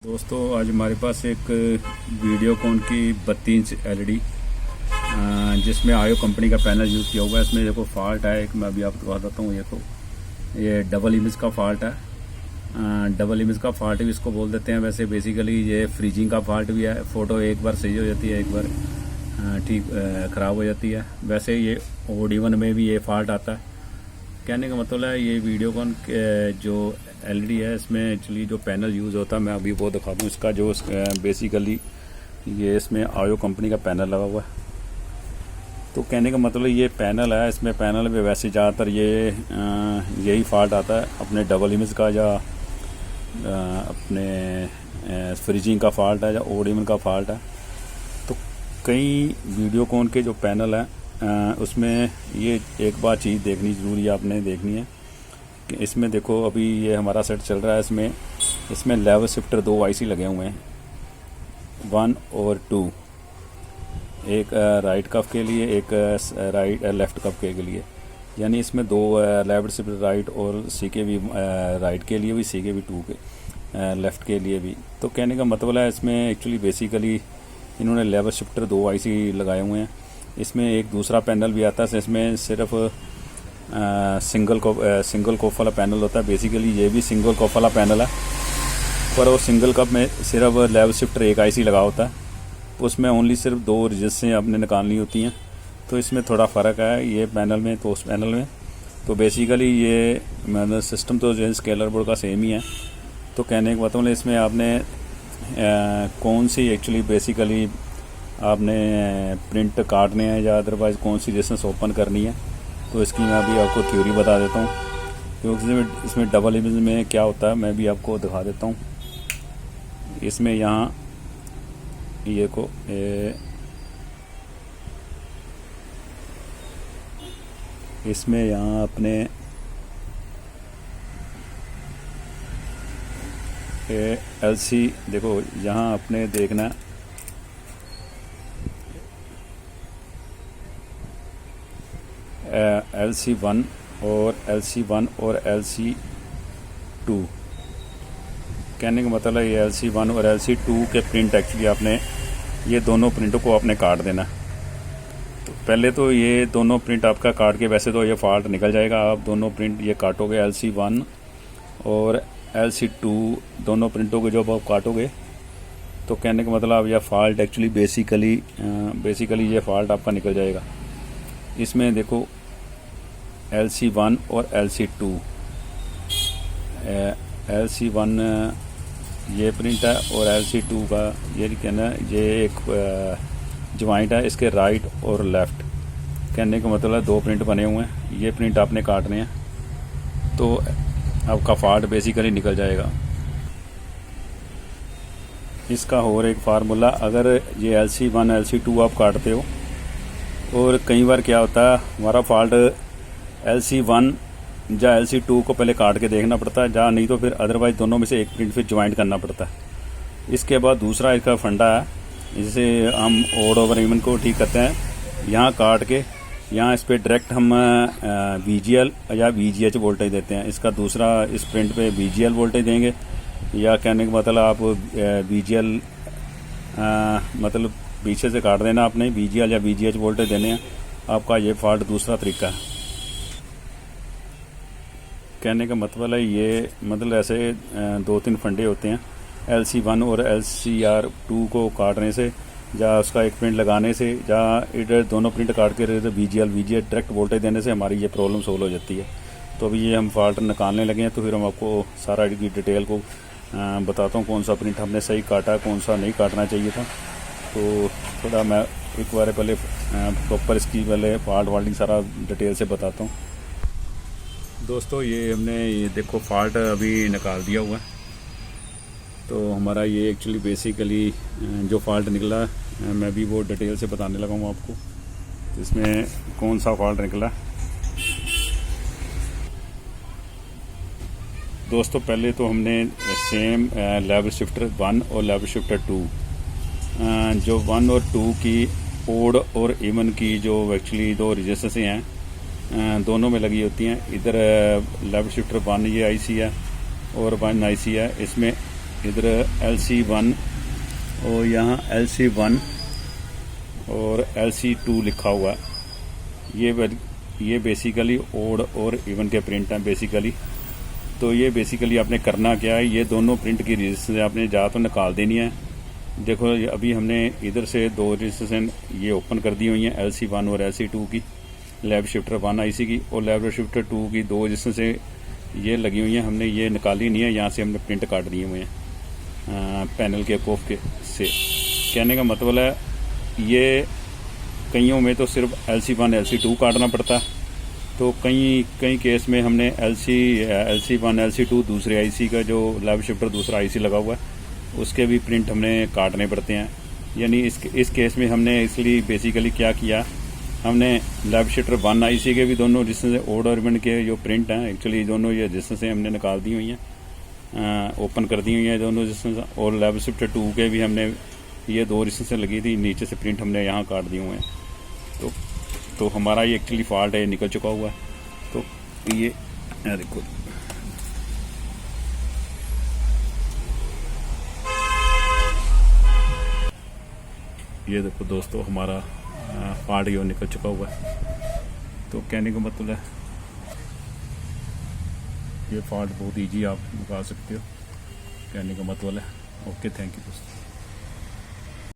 दोस्तों आज हमारे पास एक वीडियोकॉन की 32 इंच एलईडी जिसमें आयो कंपनी का पैनल यूज़ किया हुआ है। इसमें देखो फॉल्ट है एक, मैं अभी आपको बता देता हूँ। ये डबल इमेज का फॉल्ट है। डबल इमेज का फॉल्ट भी इसको बोल देते हैं। वैसे बेसिकली ये फ्रीजिंग का फॉल्ट भी है। फ़ोटो एक बार सही हो जाती है, एक बार ठीक ख़राब हो जाती है। वैसे ये OD1 में भी ये फॉल्ट आता है। कहने का मतलब है ये वीडियोकॉन जो एलईडी है इसमें एक्चुअली जो पैनल यूज़ होता है, मैं अभी वो दिखा दूँ। इसका जो बेसिकली ये इसमें आयो कंपनी का पैनल लगा हुआ है। तो कहने का मतलब ये पैनल है, इसमें पैनल में वैसे ज़्यादातर यही फॉल्ट आता है अपने डबल इमेज का, या अपने फ्रीजिंग का फॉल्ट है, या OD1 का फॉल्ट है। तो कई वीडियोकॉन के जो पैनल है उसमें ये एक बार चीज़ देखनी ज़रूरी है, आपने देखनी है कि इसमें देखो अभी ये हमारा सेट चल रहा है। इसमें लेवल शिफ्टर 2 IC लगे हुए हैं, 1 और 2, एक राइट कफ के लिए, एक लेफ़्ट कफ के लिए। यानी इसमें 2 लेवल शिफ्टर राइट और CKV राइट के लिए भी, CKV 2 के लेफ़्ट के लिए भी। तो कहने का मतलब है इसमें एक्चुअली बेसिकली इन्होंने लेवल शिफ्टर 2 IC लगाए हुए हैं। इसमें एक दूसरा पैनल भी आता है, इसमें सिर्फ सिंगल कप वाला पैनल होता है। बेसिकली ये भी सिंगल कप वाला पैनल है, पर वो सिंगल कप में सिर्फ लेवल शिफ्टर 1 IC लगा होता है। उसमें ओनली सिर्फ 2 रजिस्टेंस आपने निकालनी होती हैं। तो इसमें थोड़ा फ़र्क है ये पैनल में तो उस पैनल में। तो बेसिकली ये मतलब सिस्टम तो जो है स्केलर बोर्ड का सेम ही है। तो कहने का मतलब इसमें आपने कौन सी एक्चुअली बेसिकली आपने प्रिंट काटने हैं या अदरवाइज़ कौन सी रेजिस्टेंस ओपन करनी है। तो इसकी मैं अभी आपको थ्योरी बता देता हूँ, क्योंकि इसमें डबल इमेज में क्या होता है मैं भी आपको दिखा देता हूँ। इसमें यहाँ ये को इसमें यहाँ अपने LC देखो, यहाँ अपने देखना LC1 और LC2। कहने का मतलब है ये LC1 और LC2 के प्रिंट एक्चुअली आपने ये दोनों प्रिंटों को आपने काट देना। तो पहले तो ये दोनों प्रिंट आपका काट के, वैसे तो ये फॉल्ट निकल जाएगा। आप दोनों प्रिंट ये काटोगे, LC1 और LC2 दोनों प्रिंटों को जब आप काटोगे तो कहने का मतलब यह फॉल्ट एक्चुअली बेसिकली ये फॉल्ट आपका निकल जाएगा। इसमें देखो LC1 और LC2, LC1 ये प्रिंट है और LC2 का ये कहना ये एक जॉइंट है, इसके राइट और लेफ़्ट। कहने का मतलब 2 प्रिंट बने हुए हैं, ये प्रिंट आपने काटने हैं तो आपका फॉल्ट बेसिकली निकल जाएगा। इसका और एक फार्मूला, अगर ये LC1 LC2 आप काटते हो और कई बार क्या होता है हमारा फॉल्ट LC1 या LC2 को पहले काट के देखना पड़ता है, या नहीं तो फिर अदरवाइज दोनों में से एक प्रिंट फिर ज्वाइंट करना पड़ता है। इसके बाद दूसरा इसका फंडा है, जिसे हम ओड ओवर इवन को ठीक करते हैं। यहाँ काट के यहाँ इस पर डायरेक्ट हम VGL या VGH वोल्टेज देते हैं। इसका दूसरा इस प्रिंट पे VGL वोल्टेज देंगे, या कहने का मतलब आप VGL मतलब पीछे से काट देना आपने, VGL या VGH वोल्टेज देने हैं। आपका ये फॉल्ट दूसरा तरीका है। कहने का मतलब है ये मतलब ऐसे 2-3 फंडे होते हैं। LC1 और LCR2 को काटने से, या उसका एक प्रिंट लगाने से, या इधर दोनों प्रिंट काट के VGL VGH डायरेक्ट वोल्टेज देने से हमारी ये प्रॉब्लम सोल्व हो जाती है। तो अभी ये हम फॉल्ट निकालने लगे हैं, तो फिर हम आपको सारा डिटेल को बताता हूँ कौन सा प्रिंट हमने सही काटा, कौन सा नहीं काटना चाहिए था। तो थोड़ा मैं एक बार पहले प्रॉपर इसकी पहले फॉल्ट वाल्टिंग सारा डिटेल से बताता हूँ। दोस्तों ये हमने ये देखो फॉल्ट अभी निकाल दिया हुआ है। तो हमारा ये एक्चुअली बेसिकली जो फॉल्ट निकला मैं भी वो डिटेल से बताने लगा हूँ आपको। तो इसमें कौन सा फॉल्ट निकला दोस्तों, पहले तो हमने सेम लेवल शिफ्टर 1 और लेवल शिफ्टर 2 जो 1 और 2 की ओड और इवन की जो एक्चुअली 2 रजिस्टेंस हैं दोनों में लगी होती हैं। इधर लेवल शिफ्टर 1 ये IC है और 1 IC है। इसमें इधर LC1 और यहाँ LC1 और LC2 लिखा हुआ है। ये बेसिकली ओड और इवन के प्रिंट हैं बेसिकली। तो ये बेसिकली आपने करना क्या है, ये दोनों प्रिंट की रजिस्ट्रेशन आपने जा तो निकाल देनी है। देखो अभी हमने इधर से 2 रजिस्ट्रेशन ये ओपन कर दी हुई हैं, LC1 और LC2 की, लैब शिफ्टर 1 IC की और लैब शिफ्टर 2 की 2 रजिस्ट्रेशन ये लगी हुई हैं। हमने ये निकाली नहीं है, यहाँ से हमने प्रिंट काट दिए हुए हैं पैनल के कोफ के से। कहने का मतलब है ये कईयों में तो सिर्फ LC1 LC2 काटना पड़ता है, तो कई केस में हमने LC1 LC2 दूसरे IC का जो लैब शिफ्टर दूसरा IC लगा हुआ है उसके भी प्रिंट हमने काटने पड़ते हैं। यानी इस केस में हमने इसलिए बेसिकली क्या किया, हमने लैब शिफ्टर 1 IC के भी दोनों रजिस्टेंस ओड और इवन के जो प्रिंट हैं एक्चुअली दोनों ये रजिस्टेंस हमने निकाल दी हुई हैं, ओपन कर दी हुई हैं दोनों रजिस्टेंस। और लैब शिफ्टर 2 के भी हमने ये 2 रजिस्टेंस लगी थी, नीचे से प्रिंट हमने यहाँ काट दिए हुए हैं। तो हमारा ये एक्चुअली फॉल्ट है, निकल चुका हुआ है। तो ये देखो ये देखो दोस्तों हमारा फॉल्ट ये निकल चुका हुआ है। तो कहने का मतलब है ये फॉल्ट बहुत ईजी आप निकाल सकते हो, कहने का मतलब है। ओके, थैंक यू दोस्तों।